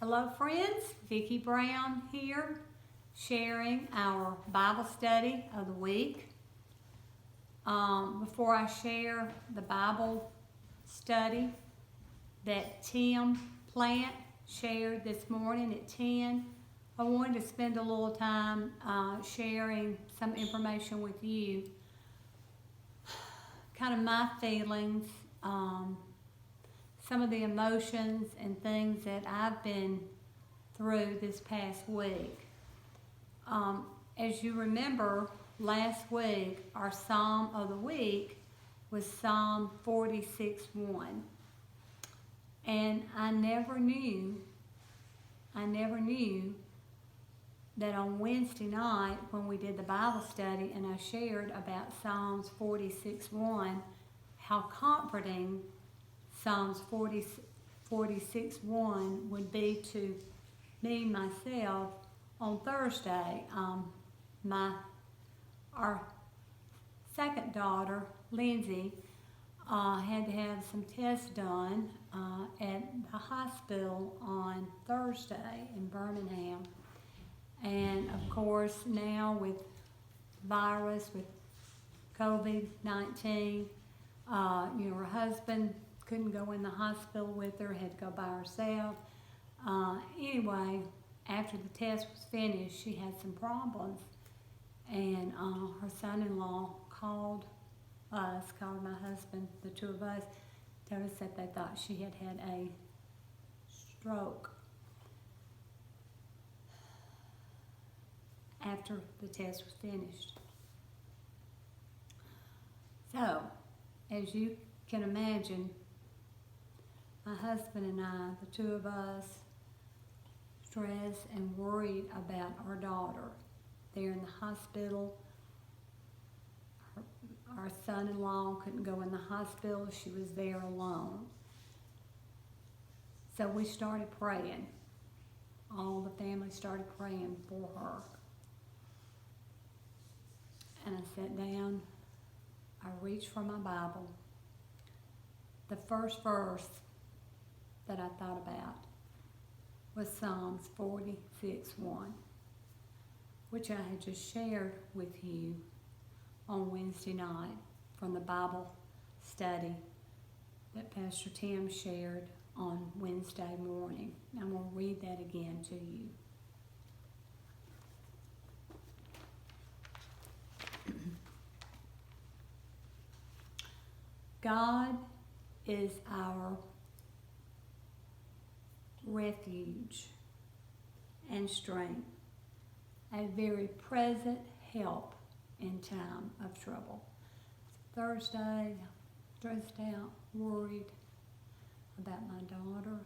Hello friends, Vicki Brown here, sharing our Bible study of the week. Before I share the Bible study that Tim Plant shared this morning at 10, I wanted to spend a little time sharing some information with you, kind of my feelings, some of the emotions and things that I've been through this past week. As you remember, last week our Psalm of the week was Psalm 46:1. And I never knew that on Wednesday night when we did the Bible study and I shared about Psalms 46:1, how comforting Psalms 46:1 would be to me, myself, on Thursday. Our second daughter, Lindsay, had to have some tests done at the hospital on Thursday in Birmingham. And of course, now with virus, with COVID-19, her husband couldn't go in the hospital with her, had to go by herself. Anyway, after the test was finished, she had some problems. And her son-in-law called my husband, the two of us, told us that they thought she had had a stroke after the test was finished. So, as you can imagine, my husband and I, the two of us, stressed and worried about our daughter. They're in the hospital. Our son-in-law couldn't go in the hospital. She was there alone. So we started praying. All the family started praying for her. And I sat down. I reached for my Bible. The first verse that I thought about was Psalms 46:1, which I had just shared with you on Wednesday night from the Bible study that Pastor Tim shared on Wednesday morning. I'm going to read that again to you. God is our refuge and strength, a very present help in time of trouble. Thursday, stressed out, worried about my daughter.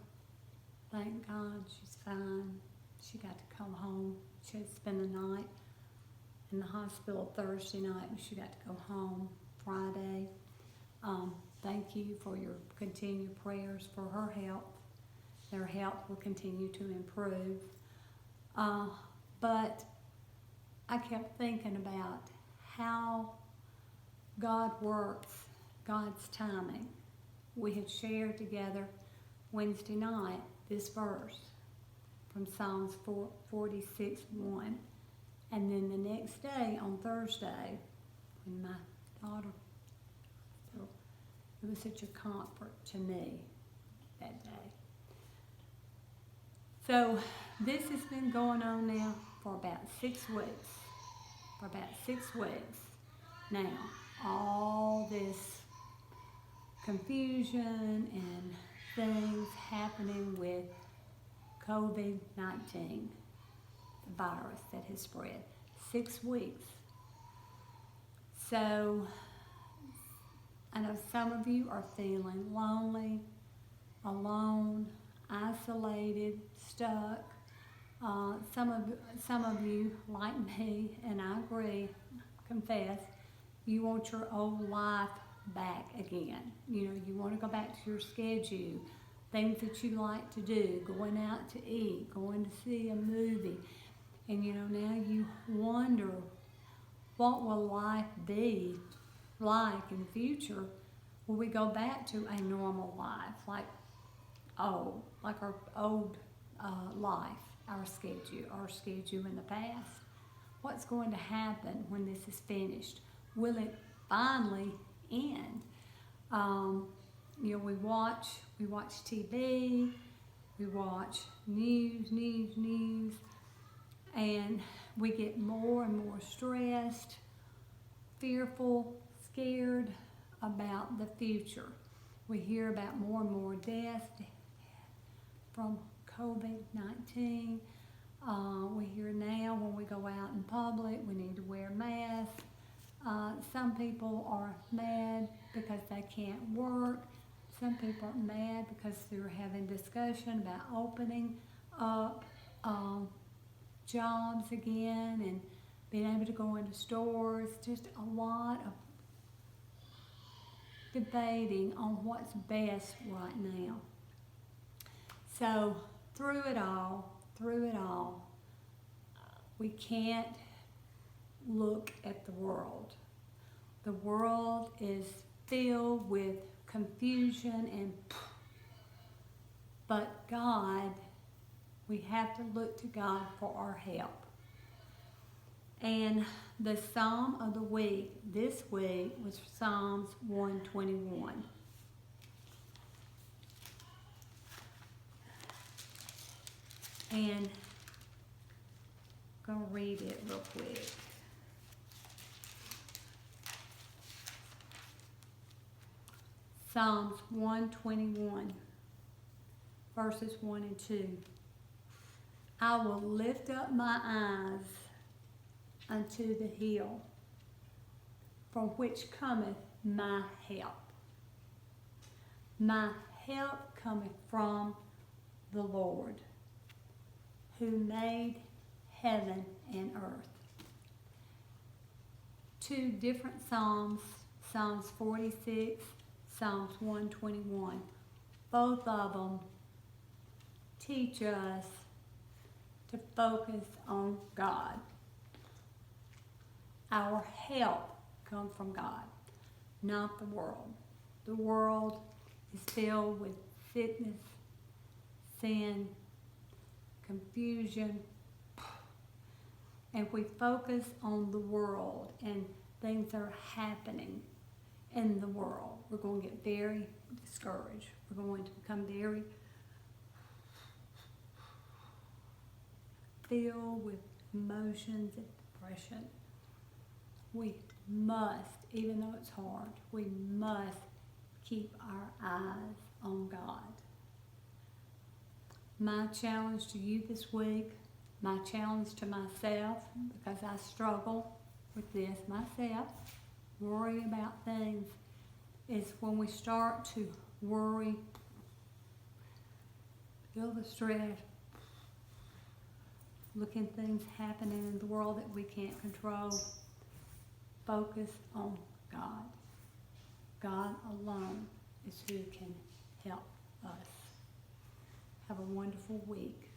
Thank God she's fine. She got to come home. She had to spend the night in the hospital Thursday night, and she got to go home Friday. Thank you for your continued prayers for her health. Their health will continue to improve. But I kept thinking about how God works, God's timing. We had shared together Wednesday night this verse from Psalms 46:1. And then the next day, on Thursday, when my daughter, it was such a comfort to me that day. So this has been going on now for about 6 weeks. Now, all this confusion and things happening with COVID-19, the virus that has spread. 6 weeks. So I know some of you are feeling lonely, alone, isolated, stuck. Some of you, like me, and I agree, confess, you want your old life back again. You want to go back to your schedule, things that you like to do, going out to eat, going to see a movie. And now you wonder, what will life be like in the future? Will we go back to a normal life, like our old life, our schedule in the past. What's going to happen when this is finished? Will it finally end? We watch TV, we watch news, and we get more and more stressed, fearful, scared about the future. We hear about more and more death from COVID-19. We hear now when we go out in public, we need to wear masks. Some people are mad because they can't work. Some people are mad because they're having discussion about opening up jobs again and being able to go into stores. Just a lot of debating on what's best right now. So through it all, we can't look at the world. The world is filled with confusion but God, we have to look to God for our help. And the Psalm of the week this week was Psalms 121. And I'm going to read it real quick. Psalms 121, verses 1 and 2. I will lift up my eyes unto the hill, from which cometh my help. My help cometh from the Lord, who made heaven and earth. Two different Psalms, Psalms 46, Psalms 121. Both of them teach us to focus on God. Our help comes from God, not the world. The world is filled with sickness, sin, confusion. And if we focus on the world and things that are happening in the world, we're going to get very discouraged. We're going to become very filled with emotions and depression. We must, even though it's hard, we must keep our eyes on God. My challenge to you this week, my challenge to myself, because I struggle with this myself, worry about things, is when we start to worry, feel the stress, looking at things happening in the world that we can't control, focus on God. God alone is who can help us. Have a wonderful week.